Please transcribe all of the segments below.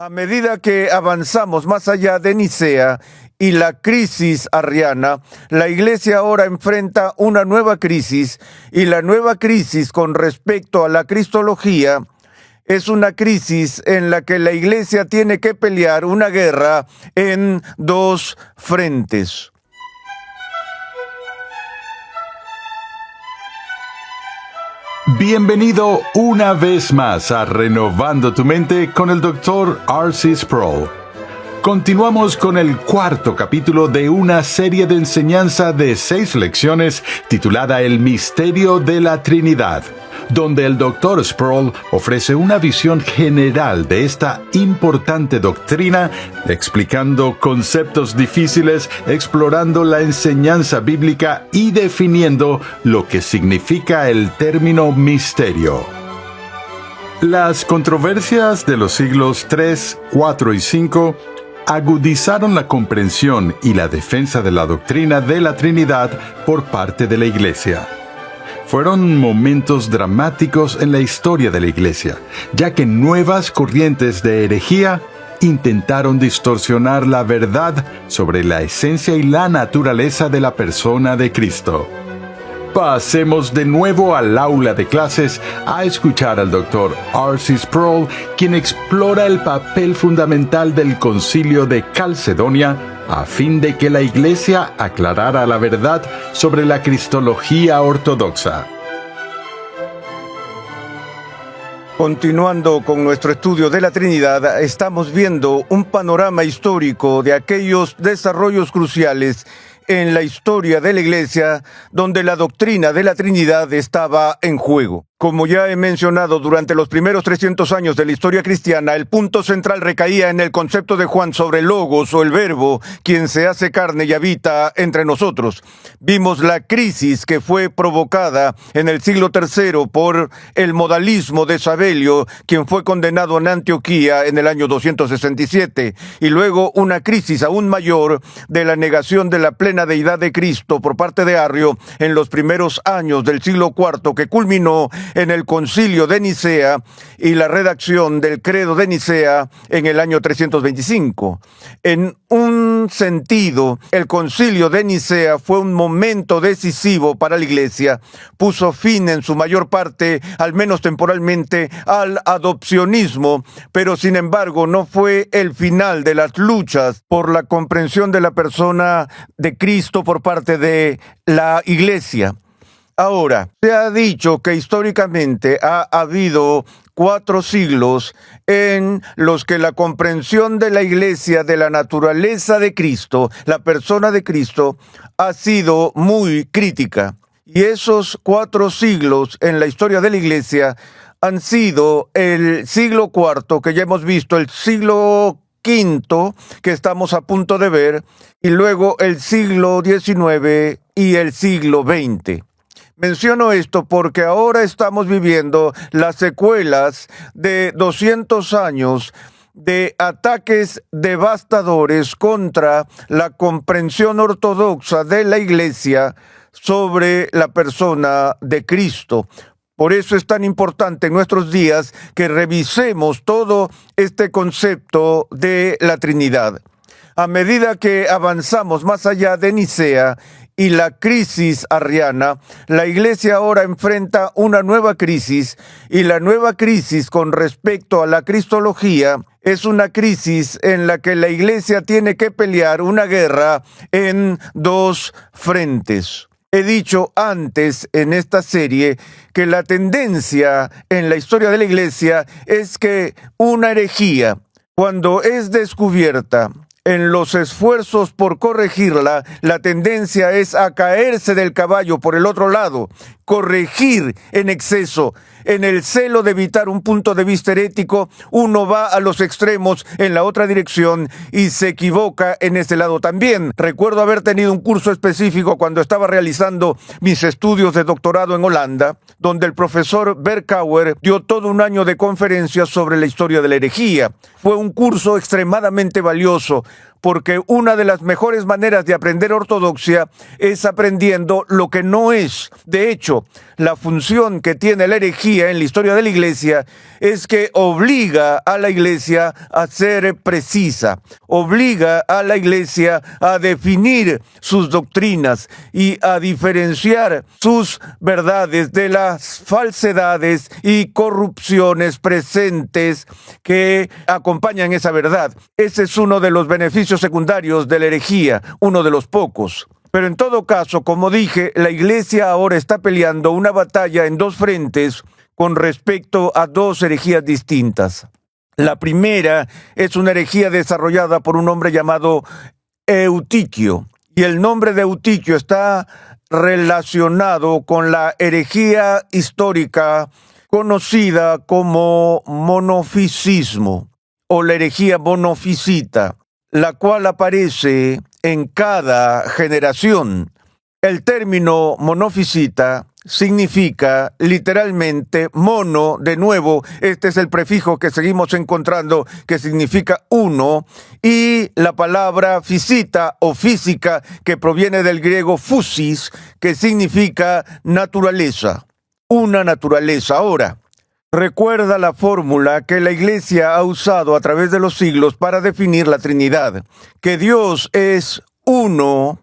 A medida que avanzamos más allá de Nicea y la crisis arriana, la Iglesia ahora enfrenta una nueva crisis, y la nueva crisis con respecto a la cristología es una crisis en la que la Iglesia tiene que pelear una guerra en dos frentes. Bienvenido una vez más a Renovando tu Mente con el Dr. R.C. Sproul. Continuamos con el cuarto capítulo de una serie de enseñanza de 6 lecciones titulada El Misterio de la Trinidad, donde el Dr. Sproul ofrece una visión general de esta importante doctrina, explicando conceptos difíciles, explorando la enseñanza bíblica y definiendo lo que significa el término misterio. Las controversias de los siglos 3, 4 y 5 agudizaron la comprensión y la defensa de la doctrina de la Trinidad por parte de la Iglesia. Fueron momentos dramáticos en la historia de la Iglesia, ya que nuevas corrientes de herejía intentaron distorsionar la verdad sobre la esencia y la naturaleza de la persona de Cristo. Pasemos de nuevo al aula de clases a escuchar al Dr. R.C. Sproul, quien explora el papel fundamental del Concilio de Calcedonia a fin de que la Iglesia aclarara la verdad sobre la cristología ortodoxa. Continuando con nuestro estudio de la Trinidad, estamos viendo un panorama histórico de aquellos desarrollos cruciales en la historia de la Iglesia donde la doctrina de la Trinidad estaba en juego. Como ya he mencionado, durante los primeros 300 años de la historia cristiana, el punto central recaía en el concepto de Juan sobre el Logos o el Verbo, quien se hace carne y habita entre nosotros. Vimos la crisis que fue provocada en el siglo III por el modalismo de Sabelio, quien fue condenado en Antioquía en el año 267, y luego una crisis aún mayor de la negación de la plena deidad de Cristo por parte de Arrio en los primeros años del siglo IV, que culminó en el Concilio de Nicea y la redacción del Credo de Nicea en el año 325. En un sentido, el Concilio de Nicea fue un momento decisivo para la Iglesia. Puso fin en su mayor parte, al menos temporalmente, al adopcionismo, pero sin embargo no fue el final de las luchas por la comprensión de la persona de Cristo por parte de la Iglesia. Ahora, se ha dicho que históricamente ha habido 4 siglos en los que la comprensión de la Iglesia de la naturaleza de Cristo, la persona de Cristo, ha sido muy crítica. Y esos 4 siglos en la historia de la Iglesia han sido el siglo IV, que ya hemos visto, el siglo V, que estamos a punto de ver, y luego el siglo XIX y el siglo XX. Menciono esto porque ahora estamos viviendo las secuelas de 200 años de ataques devastadores contra la comprensión ortodoxa de la Iglesia sobre la persona de Cristo. Por eso es tan importante en nuestros días que revisemos todo este concepto de la Trinidad. A medida que avanzamos más allá de Nicea y la crisis arriana, la Iglesia ahora enfrenta una nueva crisis, y la nueva crisis con respecto a la cristología es una crisis en la que la Iglesia tiene que pelear una guerra en dos frentes. He dicho antes en esta serie que la tendencia en la historia de la Iglesia es que una herejía, cuando es descubierta, en los esfuerzos por corregirla, la tendencia es a caerse del caballo por el otro lado, corregir en exceso. En el celo de evitar un punto de vista herético, uno va a los extremos en la otra dirección y se equivoca en ese lado también. Recuerdo haber tenido un curso específico cuando estaba realizando mis estudios de doctorado en Holanda, donde el profesor Berkouwer dio todo un año de conferencias sobre la historia de la herejía. Fue un curso extremadamente valioso, porque una de las mejores maneras de aprender ortodoxia es aprendiendo lo que no es. De hecho, La función que tiene la herejía en la historia de la Iglesia es que obliga a la Iglesia a ser precisa, obliga a la Iglesia a definir sus doctrinas y a diferenciar sus verdades de las falsedades y corrupciones presentes que acompañan esa verdad. Ese es uno de los beneficios secundarios de la herejía, uno de los pocos. Pero en todo caso, como dije, la Iglesia ahora está peleando una batalla en dos frentes con respecto a dos herejías distintas. La primera es una herejía desarrollada por un hombre llamado Eutiquio, y el nombre de Eutiquio está relacionado con la herejía histórica conocida como monofisismo o la herejía monofisita, la cual aparece en cada generación. El término monofisita significa literalmente mono, de nuevo, este es el prefijo que seguimos encontrando que significa uno, y la palabra fisita o física que proviene del griego physis, que significa naturaleza, una naturaleza. Ahora, recuerda la fórmula que la Iglesia ha usado a través de los siglos para definir la Trinidad, que Dios es uno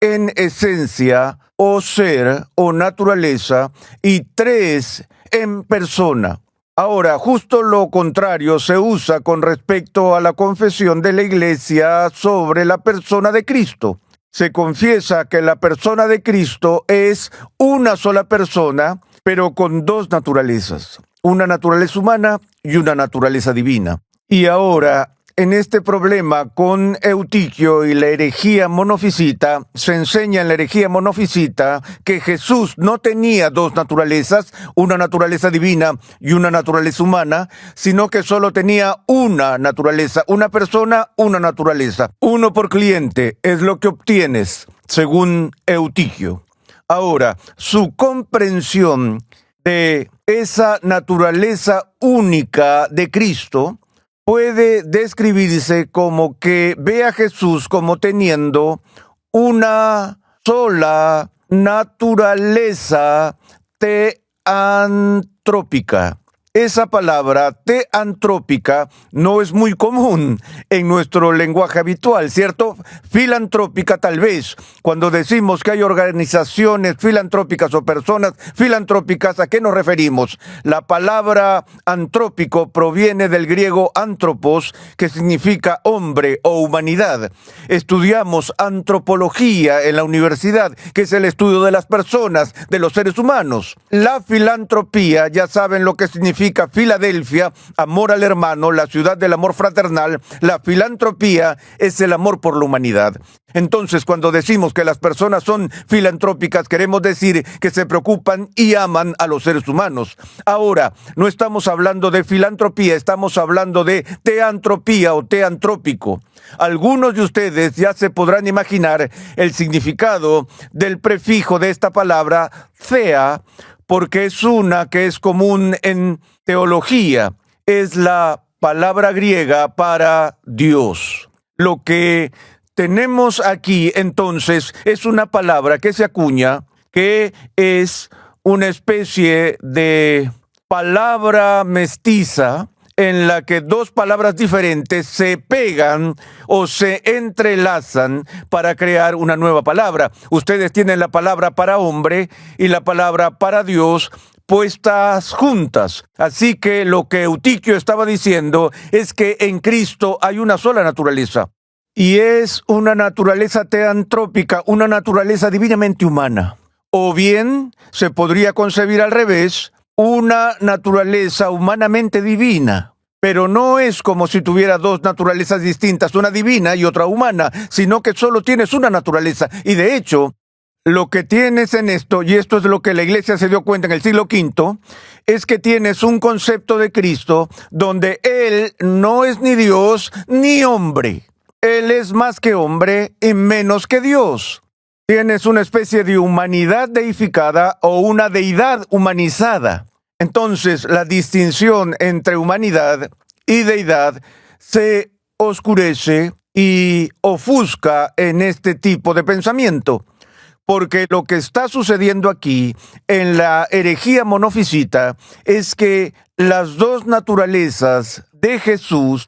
en esencia o ser o naturaleza y tres en persona. Ahora, justo lo contrario se usa con respecto a la confesión de la Iglesia sobre la persona de Cristo. Se confiesa que la persona de Cristo es una sola persona, pero con dos naturalezas, una naturaleza humana y una naturaleza divina. Y ahora, en este problema con Eutiquio y la herejía monofisita, se enseña en la herejía monofisita que Jesús no tenía dos naturalezas, una naturaleza divina y una naturaleza humana, sino que solo tenía una naturaleza, una persona, una naturaleza. Uno por cliente es lo que obtienes, según Eutiquio. Ahora, su comprensión de esa naturaleza única de Cristo puede describirse como que ve a Jesús como teniendo una sola naturaleza teantrópica. Esa palabra teantrópica no es muy común en nuestro lenguaje habitual, ¿cierto? Filantrópica tal vez. Cuando decimos que hay organizaciones filantrópicas o personas filantrópicas, ¿a qué nos referimos? La palabra antrópico proviene del griego antropos, que significa hombre o humanidad. Estudiamos antropología en la universidad, que es el estudio de las personas, de los seres humanos. La filantropía, ya saben lo que significa Filadelfia, amor al hermano, la ciudad del amor fraternal. La filantropía es el amor por la humanidad. Entonces, cuando decimos que las personas son filantrópicas, queremos decir que se preocupan y aman a los seres humanos. Ahora, no estamos hablando de filantropía, estamos hablando de teantropía o teantrópico. Algunos de ustedes ya se podrán imaginar el significado del prefijo de esta palabra, thea, porque es una que es común en teología. Es la palabra griega para Dios. Lo que tenemos aquí, entonces, es una palabra que se acuña, que es una especie de palabra mestiza en la que dos palabras diferentes se pegan o se entrelazan para crear una nueva palabra. Ustedes tienen la palabra para hombre y la palabra para Dios puestas juntas. Así que lo que Eutiquio estaba diciendo es que en Cristo hay una sola naturaleza. Y es una naturaleza teantrópica, una naturaleza divinamente humana. O bien se podría concebir al revés, una naturaleza humanamente divina. Pero no es como si tuviera dos naturalezas distintas, una divina y otra humana, sino que solo tienes una naturaleza. Y de hecho, lo que tienes en esto, y esto es lo que la Iglesia se dio cuenta en el siglo V, es que tienes un concepto de Cristo donde Él no es ni Dios ni hombre. Él es más que hombre y menos que Dios. Tienes una especie de humanidad deificada o una deidad humanizada. Entonces, la distinción entre humanidad y deidad se oscurece y ofusca en este tipo de pensamiento. porque lo que está sucediendo aquí en la herejía monofisita es que las dos naturalezas de Jesús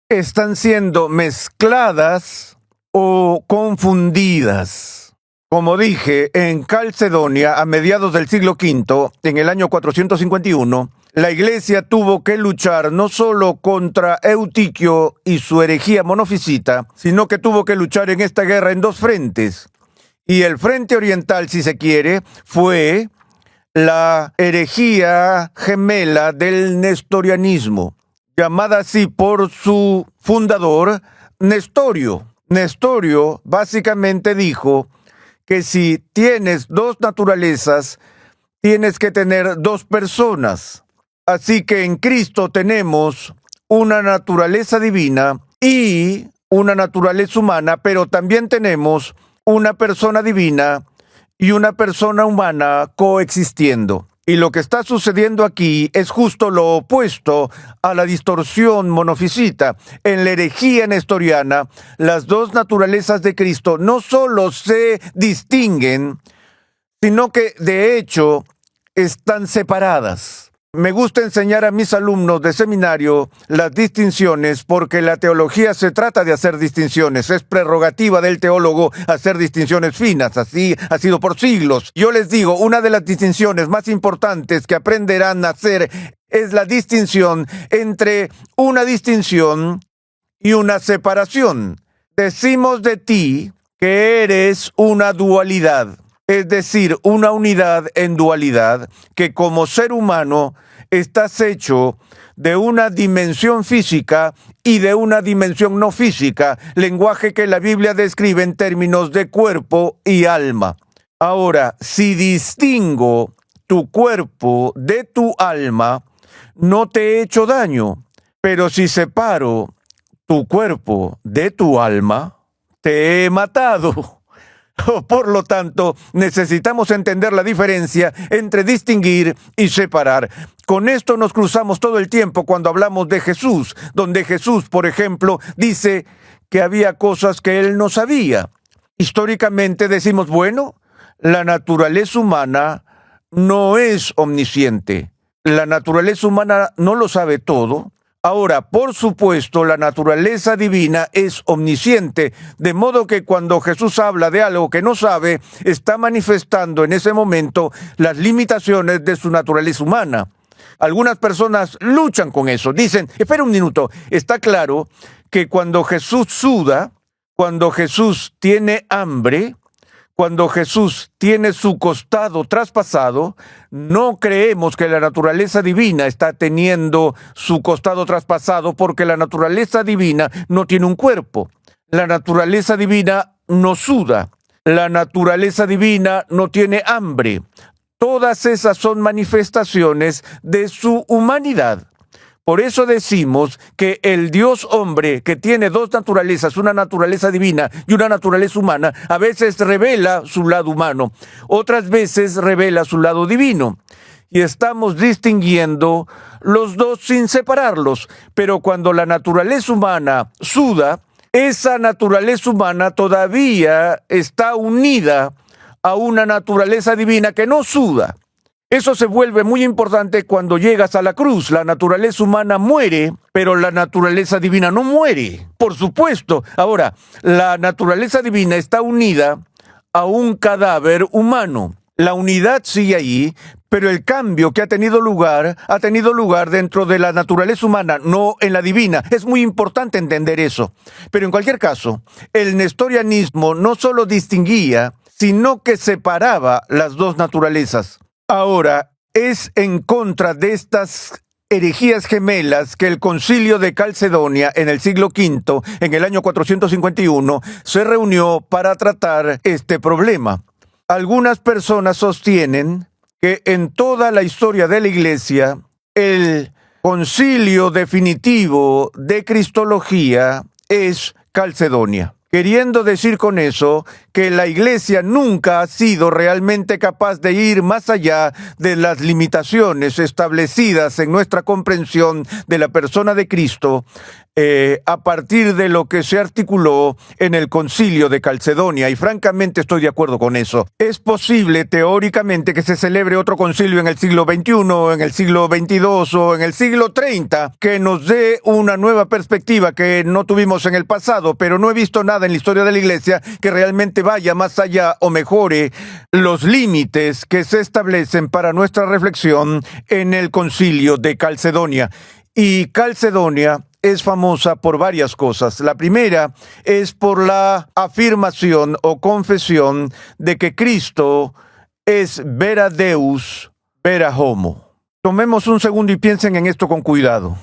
están siendo mezcladas o confundidas. Como dije, en Calcedonia, a mediados del siglo V, en el año 451, la Iglesia tuvo que luchar no solo contra Eutiquio y su herejía monofisita, sino que tuvo que luchar en esta guerra en dos frentes. Y el frente oriental, si se quiere, fue la herejía gemela del nestorianismo, llamada así por su fundador, Nestorio. Nestorio básicamente dijo que si tienes dos naturalezas, tienes que tener dos personas. Así que en Cristo tenemos una naturaleza divina y una naturaleza humana, pero también tenemos una persona divina y una persona humana coexistiendo. Y lo que está sucediendo aquí es justo lo opuesto a la distorsión monofisita. En la herejía nestoriana, las dos naturalezas de Cristo no solo se distinguen, sino que de hecho están separadas. Me gusta enseñar a mis alumnos de seminario las distinciones porque la teología se trata de hacer distinciones. Es prerrogativa del teólogo hacer distinciones finas. Así ha sido por siglos. Yo les digo, una de las distinciones más importantes que aprenderán a hacer es la distinción entre una distinción y una separación. Decimos de ti que eres una dualidad. Es decir, una unidad en dualidad, que como ser humano estás hecho de una dimensión física y de una dimensión no física, lenguaje que la Biblia describe en términos de cuerpo y alma. Ahora, si distingo tu cuerpo de tu alma, no te he hecho daño, pero si separo tu cuerpo de tu alma, te he matado. Por lo tanto, necesitamos entender la diferencia entre distinguir y separar. Con esto nos cruzamos todo el tiempo cuando hablamos de Jesús, donde Jesús, por ejemplo, dice que había cosas que él no sabía. Históricamente decimos, bueno, la naturaleza humana no es omnisciente. La naturaleza humana no lo sabe todo. Ahora, por supuesto, la naturaleza divina es omnisciente, de modo que cuando Jesús habla de algo que no sabe, está manifestando en ese momento las limitaciones de su naturaleza humana. Algunas personas luchan con eso, dicen, espera un minuto, está claro que cuando Jesús suda, cuando Jesús tiene hambre, cuando Jesús tiene su costado traspasado, no creemos que la naturaleza divina está teniendo su costado traspasado porque la naturaleza divina no tiene un cuerpo. La naturaleza divina no suda. La naturaleza divina no tiene hambre. Todas esas son manifestaciones de su humanidad. Por eso decimos que el Dios hombre, que tiene dos naturalezas, una naturaleza divina y una naturaleza humana, a veces revela su lado humano, otras veces revela su lado divino. Y estamos distinguiendo los dos sin separarlos. Pero cuando la naturaleza humana suda, esa naturaleza humana todavía está unida a una naturaleza divina que no suda. Eso se vuelve muy importante cuando llegas a la cruz. La naturaleza humana muere, pero la naturaleza divina no muere. Por supuesto. Ahora, la naturaleza divina está unida a un cadáver humano. La unidad sigue ahí, pero el cambio que ha tenido lugar dentro de la naturaleza humana, no en la divina. Es muy importante entender eso. Pero en cualquier caso, el nestorianismo no solo distinguía, sino que separaba las dos naturalezas. Ahora, es en contra de estas herejías gemelas que el Concilio de Calcedonia en el siglo V, en el año 451, se reunió para tratar este problema. Algunas personas sostienen que en toda la historia de la Iglesia, el concilio definitivo de Cristología es Calcedonia. Queriendo decir con eso que la Iglesia nunca ha sido realmente capaz de ir más allá de las limitaciones establecidas en nuestra comprensión de la persona de Cristo a partir de lo que se articuló en el Concilio de Calcedonia, y francamente estoy de acuerdo con eso. Es posible teóricamente que se celebre otro concilio en el siglo XXI, en el siglo XXII o en el siglo 30 que nos dé una nueva perspectiva que no tuvimos en el pasado, pero no he visto nada en la historia de la Iglesia que realmente vaya más allá o mejore los límites que se establecen para nuestra reflexión en el Concilio de Calcedonia. Y Calcedonia es famosa por varias cosas. La primera es por la afirmación o confesión de que Cristo es vera Deus, vera homo. Tomemos un segundo y piensen en esto con cuidado.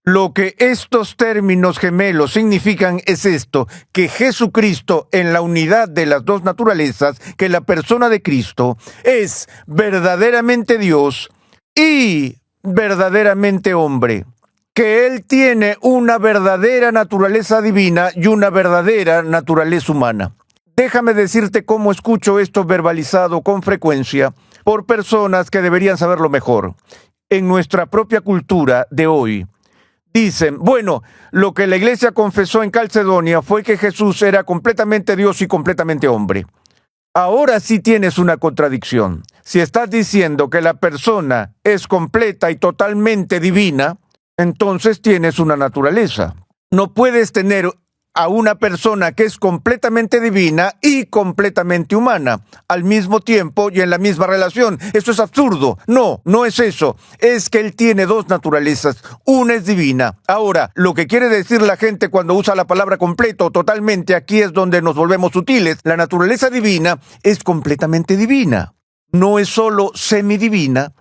Lo que estos términos gemelos significan es esto, que Jesucristo en la unidad de las dos naturalezas, que la persona de Cristo es verdaderamente Dios y verdaderamente hombre, que Él tiene una verdadera naturaleza divina y una verdadera naturaleza humana. Déjame decirte cómo escucho esto verbalizado con frecuencia por personas que deberían saberlo mejor. En nuestra propia cultura de hoy, dicen, bueno, lo que la Iglesia confesó en Calcedonia fue que Jesús era completamente Dios y completamente hombre. Ahora sí tienes una contradicción. Si estás diciendo que la persona es completa y totalmente divina, entonces tienes una naturaleza. No puedes tener a una persona que es completamente divina y completamente humana al mismo tiempo y en la misma relación. Eso es absurdo. No, no es eso. Es que él tiene dos naturalezas. Una es divina. Ahora, lo que quiere decir la gente cuando usa la palabra completo o totalmente, aquí es donde nos volvemos sutiles. La naturaleza divina es completamente divina. No es solo semidivina,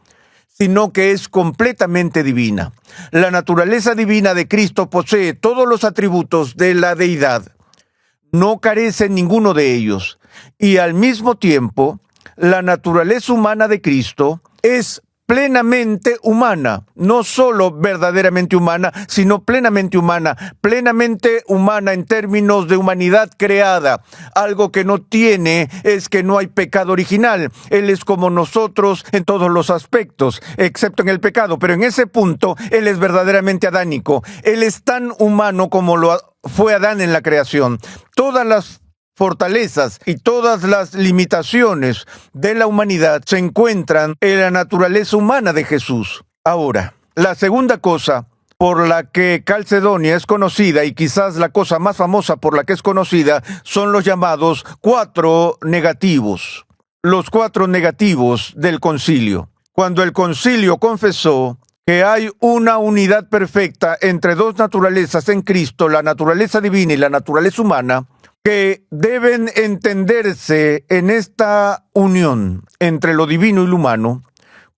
sino que es completamente divina. La naturaleza divina de Cristo posee todos los atributos de la deidad. No carece ninguno de ellos. Y al mismo tiempo, la naturaleza humana de Cristo es plenamente humana, no solo verdaderamente humana, sino plenamente humana en términos de humanidad creada. Algo que no tiene es que no hay pecado original. Él es como nosotros en todos los aspectos, excepto en el pecado, pero en ese punto Él es verdaderamente adánico. Él es tan humano como lo fue Adán en la creación. Todas las fortalezas y todas las limitaciones de la humanidad se encuentran en la naturaleza humana de Jesús. Ahora, la segunda cosa por la que Calcedonia es conocida, y quizás la cosa más famosa por la que es conocida, son los llamados 4 negativos. Los 4 negativos del concilio. Cuando el concilio confesó que hay una unidad perfecta entre dos naturalezas en Cristo, la naturaleza divina y la naturaleza humana, que deben entenderse en esta unión entre lo divino y lo humano,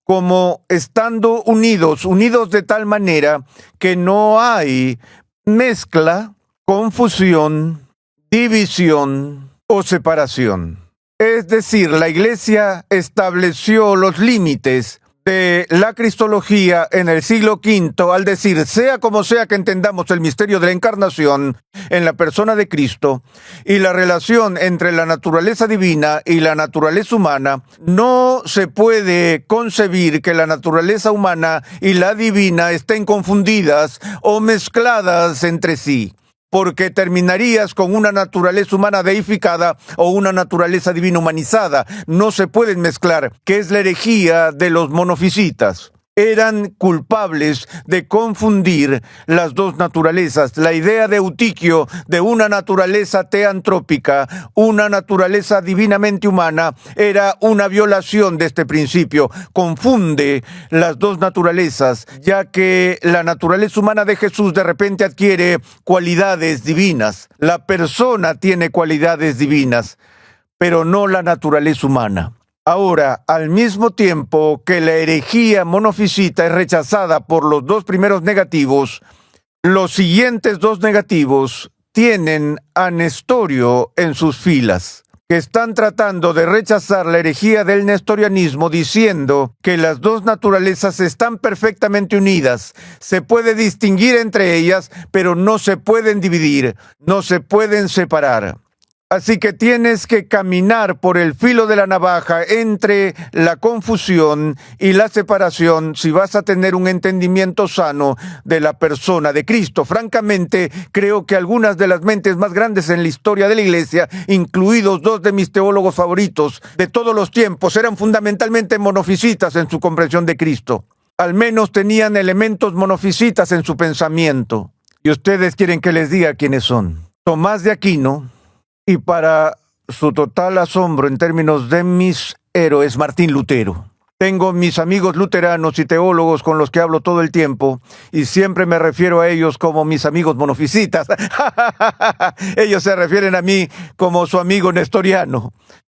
como estando unidos de tal manera que no hay mezcla, confusión, división o separación. Es decir, la Iglesia estableció los límites de la cristología en el siglo V al decir, sea como sea que entendamos el misterio de la encarnación en la persona de Cristo y la relación entre la naturaleza divina y la naturaleza humana, no se puede concebir que la naturaleza humana y la divina estén confundidas o mezcladas entre sí, porque terminarías con una naturaleza humana deificada o una naturaleza divina humanizada. No se pueden mezclar, que es la herejía de los monofisitas. Eran culpables de confundir las dos naturalezas. La idea de Eutiquio de una naturaleza teantrópica, una naturaleza divinamente humana, era una violación de este principio. Confunde las dos naturalezas, ya que la naturaleza humana de Jesús de repente adquiere cualidades divinas. La persona tiene cualidades divinas, pero no la naturaleza humana. Ahora, al mismo tiempo que la herejía monofisita es rechazada por los 2 primeros negativos, los siguientes 2 negativos tienen a Nestorio en sus filas, que están tratando de rechazar la herejía del nestorianismo diciendo que las dos naturalezas están perfectamente unidas, se puede distinguir entre ellas, pero no se pueden dividir, no se pueden separar. Así que tienes que caminar por el filo de la navaja entre la confusión y la separación si vas a tener un entendimiento sano de la persona de Cristo. Francamente, creo que algunas de las mentes más grandes en la historia de la Iglesia, incluidos dos de mis teólogos favoritos de todos los tiempos, eran fundamentalmente monofisitas en su comprensión de Cristo. Al menos tenían elementos monofisitas en su pensamiento. Y ustedes quieren que les diga quiénes son. Tomás de Aquino, y para su total asombro en términos de mis héroes, Martín Lutero. Tengo mis amigos luteranos y teólogos con los que hablo todo el tiempo y siempre me refiero a ellos como mis amigos monofisitas. Ellos se refieren a mí como su amigo nestoriano.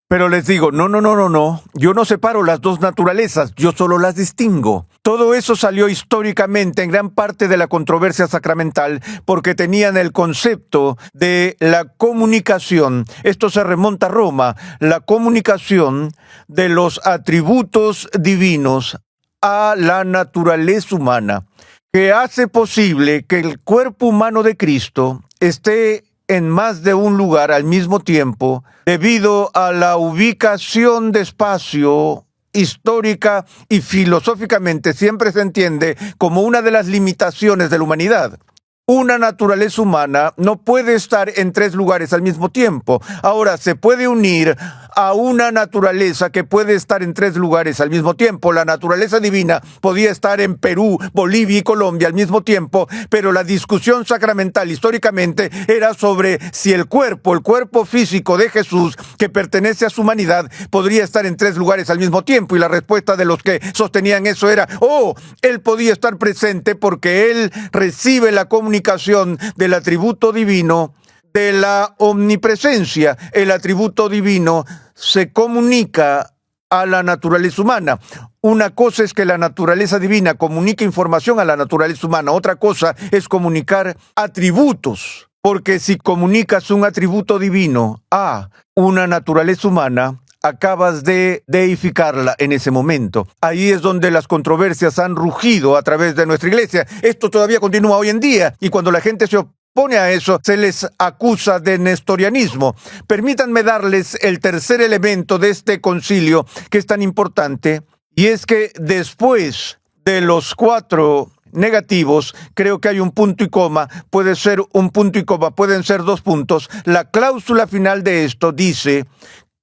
Pero les digo, no, yo no separo las dos naturalezas, yo solo las distingo. Todo eso salió históricamente en gran parte de la controversia sacramental porque tenían el concepto de la comunicación. Esto se remonta a Roma, la comunicación de los atributos divinos a la naturaleza humana, que hace posible que el cuerpo humano de Cristo esté en más de un lugar al mismo tiempo, debido a la ubicación de espacio histórica y filosóficamente siempre se entiende como una de las limitaciones de la humanidad. Una naturaleza humana no puede estar en tres lugares al mismo tiempo. Ahora, se puede unir a una naturaleza que puede estar en tres lugares al mismo tiempo. La naturaleza divina podía estar en Perú, Bolivia y Colombia al mismo tiempo, pero la discusión sacramental históricamente era sobre si el cuerpo físico de Jesús, que pertenece a su humanidad, podría estar en tres lugares al mismo tiempo. Y la respuesta de los que sostenían eso era, él podía estar presente porque él recibe la comunicación del atributo divino de la omnipresencia. El atributo divino se comunica a la naturaleza humana. Una cosa es que la naturaleza divina comunique información a la naturaleza humana, otra cosa es comunicar atributos, porque si comunicas un atributo divino a una naturaleza humana, acabas de deificarla en ese momento. Ahí es donde las controversias han rugido a través de nuestra iglesia. Esto todavía continúa hoy en día, y cuando la gente se opone a eso, se les acusa de nestorianismo. Permítanme darles el tercer elemento de este concilio que es tan importante, y es que después de los 4 negativos, creo que hay un punto y coma, puede ser un punto y coma, pueden ser 2 puntos. La cláusula final de esto dice: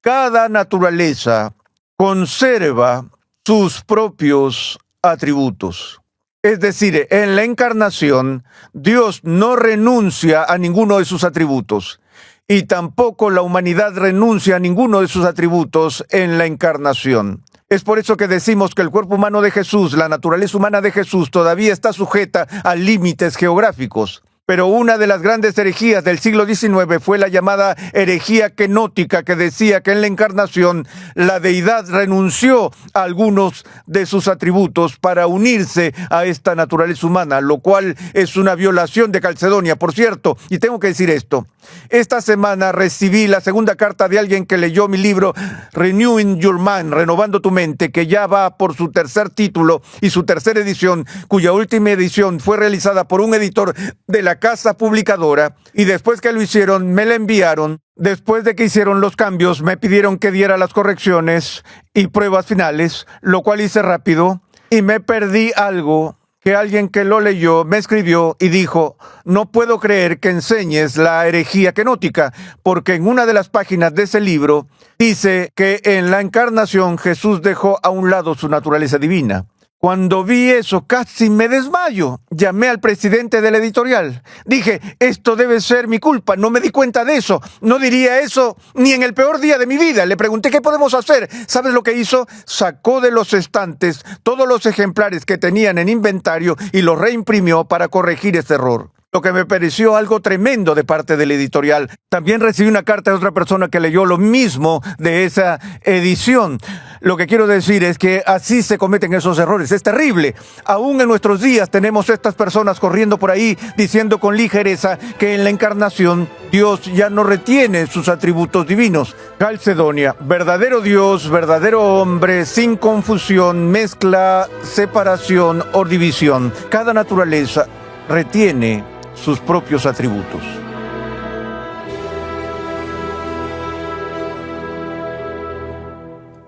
cada naturaleza conserva sus propios atributos. Es decir, en la encarnación, Dios no renuncia a ninguno de sus atributos, y tampoco la humanidad renuncia a ninguno de sus atributos en la encarnación. Es por eso que decimos que el cuerpo humano de Jesús, la naturaleza humana de Jesús, todavía está sujeta a límites geográficos. Pero una de las grandes herejías del siglo XIX fue la llamada herejía kenótica, que decía que en la encarnación la deidad renunció a algunos de sus atributos para unirse a esta naturaleza humana, lo cual es una violación de Calcedonia. Por cierto, y tengo que decir esto, esta semana recibí la segunda carta de alguien que leyó mi libro Renewing Your Mind, Renovando tu Mente, que ya va por su tercer título y su tercera edición, cuya última edición fue realizada por un editor de la casa publicadora, y después que lo hicieron me la enviaron. Después de que hicieron los cambios me pidieron que diera las correcciones y pruebas finales, lo cual hice rápido, y me perdí algo que alguien que lo leyó me escribió y dijo: no puedo creer que enseñes la herejía kenótica, porque en una de las páginas de ese libro dice que en la encarnación Jesús dejó a un lado su naturaleza divina. Cuando vi eso, casi me desmayo. Llamé al presidente de la editorial. Dije, esto debe ser mi culpa, no me di cuenta de eso. No diría eso ni en el peor día de mi vida. Le pregunté, ¿qué podemos hacer? ¿Sabes lo que hizo? Sacó de los estantes todos los ejemplares que tenían en inventario y los reimprimió para corregir ese error. Lo que me pareció algo tremendo de parte del editorial. También recibí una carta de otra persona que leyó lo mismo de esa edición. Lo que quiero decir es que así se cometen esos errores. Es terrible. Aún en nuestros días tenemos estas personas corriendo por ahí diciendo con ligereza que en la encarnación Dios ya no retiene sus atributos divinos. Calcedonia, verdadero Dios, verdadero hombre, sin confusión, mezcla, separación o división. Cada naturaleza retiene sus propios atributos.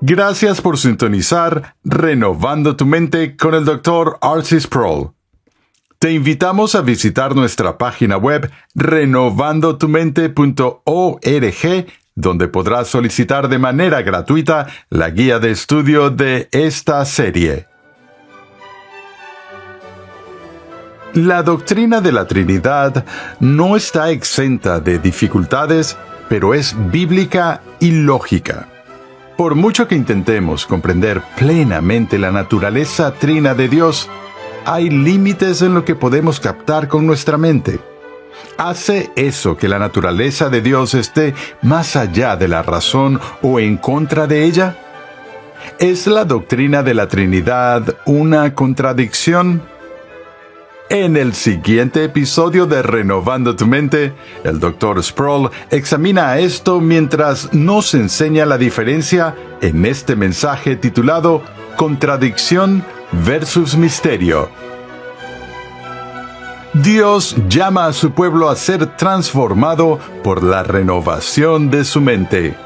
Gracias por sintonizar Renovando tu Mente con el Dr. R.C. Sproul. Te invitamos a visitar nuestra página web renovandotumente.org, donde podrás solicitar de manera gratuita la guía de estudio de esta serie. La doctrina de la Trinidad no está exenta de dificultades, pero es bíblica y lógica. Por mucho que intentemos comprender plenamente la naturaleza trina de Dios, hay límites en lo que podemos captar con nuestra mente. ¿Hace eso que la naturaleza de Dios esté más allá de la razón o en contra de ella? ¿Es la doctrina de la Trinidad una contradicción? En el siguiente episodio de Renovando tu Mente, el Dr. Sproul examina esto mientras nos enseña la diferencia en este mensaje titulado Contradicción versus Misterio. Dios llama a su pueblo a ser transformado por la renovación de su mente.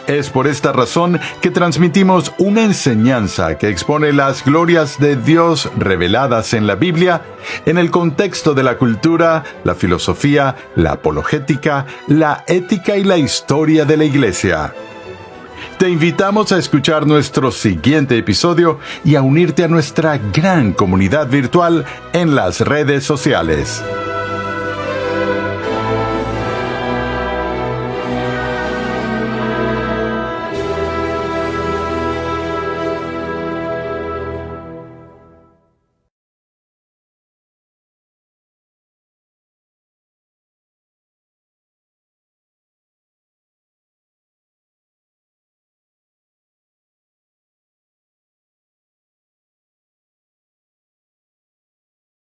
Es por esta razón que transmitimos una enseñanza que expone las glorias de Dios reveladas en la Biblia en el contexto de la cultura, la filosofía, la apologética, la ética y la historia de la Iglesia. Te invitamos a escuchar nuestro siguiente episodio y a unirte a nuestra gran comunidad virtual en las redes sociales.